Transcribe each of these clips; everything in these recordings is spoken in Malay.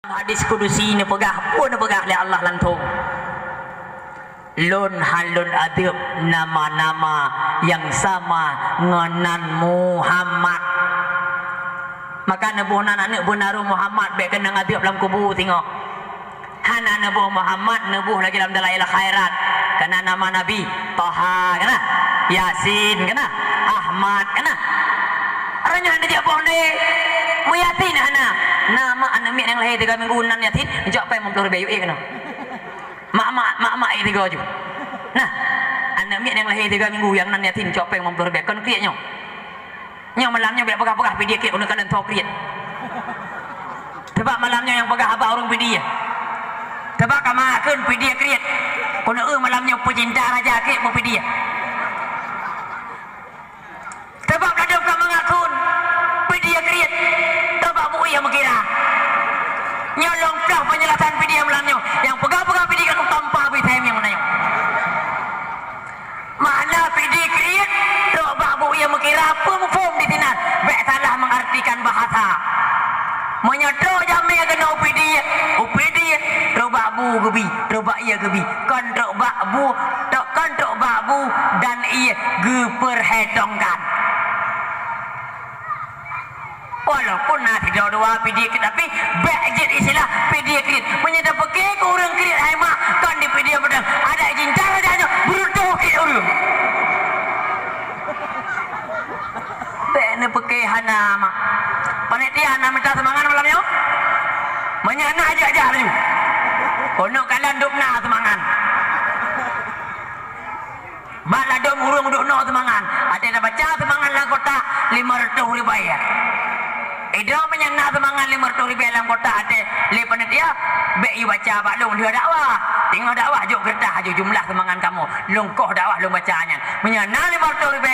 Hadis kudusi ni pegah pun pegah oleh Allah lantung. Lun halun adib nama-nama yang sama dengan Muhammad. Maka nabuh anak benaru Muhammad baik kena adib dalam kubur tengok. Hana nabuh Muhammad nabuh lagi dalam dalail khairat. Karena nama Nabi Taha kana, Yasin kana, Ahmad kana. Aranya anda dia boh ni muyatin hana. Nama anak yang lahir 3 minggu nan yatim njok pai 50 ribu kana. Mak itu juga. Nah, anak yang lahir 3 minggu yang nan yatim njok pai 50 ribu kan kriat nyo. Nyo malamnya biar pegah-pegah pi dia kriat untuk kalian tahu kriat. Sebab malamnya yang pegah abah orang pi dia. Sebab kamakeun pi dia kriat. Kono malamnya pecinta raja kriat pi dia. Sebab kadang kamangakun pi dia kriat. Yang mengira nyolong kah penjelasan video melanyo yang pegang-pegang video kan tanpa bitem yang menayo mana video kriat dok babu yang mengira apa mufum di tinan baik salah mengartikan bahasa menyedok jami yang kena upidi dok babu gebi dok iya gebi kan dok babu dan iya geperhedongkan. Walaupun nanti dua video tapi budget istilah video kredit menyedap pakai kurang kredit hai mak kan di video pedang ada izin cara aja berutuh kredit urang bene pakai hana mak panitia hana minta semangat malamnya menyana aja tu kono kalian dukna semangat baladom urung dukna semangat ada baca semangat lah kota 500 ribu ya. Itu menyana semangat 500 ribu dalam kota ada lepas dia baik you baca baklung dia dakwah tengok dakwah juk kertas juk jumlah semangat kamu lungkoh dakwah lu bacanya menyana 500 ribu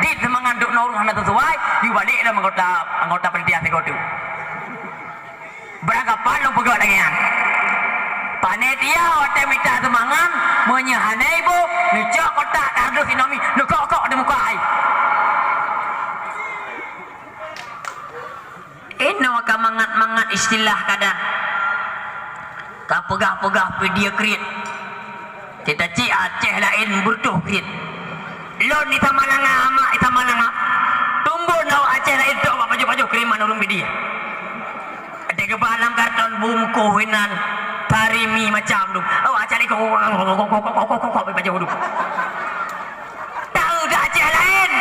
di semangat duk nurung hana sesuai you balik dalam anggota panitia segotu beranggapan lu pegawai lagi yang panitia hotel minta semangat menyahana ibu nucok kota kardus inomi nukok di muka ai. Ino kamangat-mangat istilah kada kapegah-pegah video krit kita cik Aceh lain bertuh krit lon ita malanga ama ita malanga tumbuh nau Aceh lain tu baju-baju kiriman urung video ada kebalang karton bungku winan tarimi macam tu oh Aceh lain kok baju dulu tahu dah Aceh lain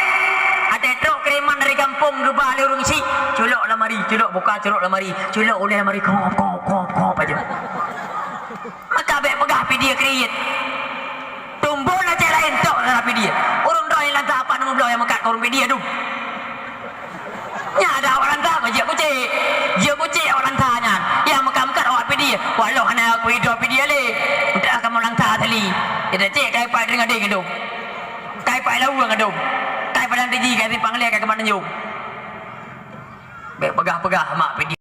ada truk kiriman dari kampung gebah urung si culok lamari culok buka culok lamari culok oleh lamari kop aja maka baik pegah video kriat tumbuh lah cek lain tok dalam video urung doa yang lantar apa nama belah yang mekat ke urung video tu nya ada awak lantar apa je kucik awak lantarnya yang mekat-mekat awak video walau hana aku hidup video le untuk kamu lantar tali kita cek kai pai dengan dia ngedum kai pai lau ngedum kai pai lantar ji kai panglia kai ke mana jom baik pegah-pegah mak video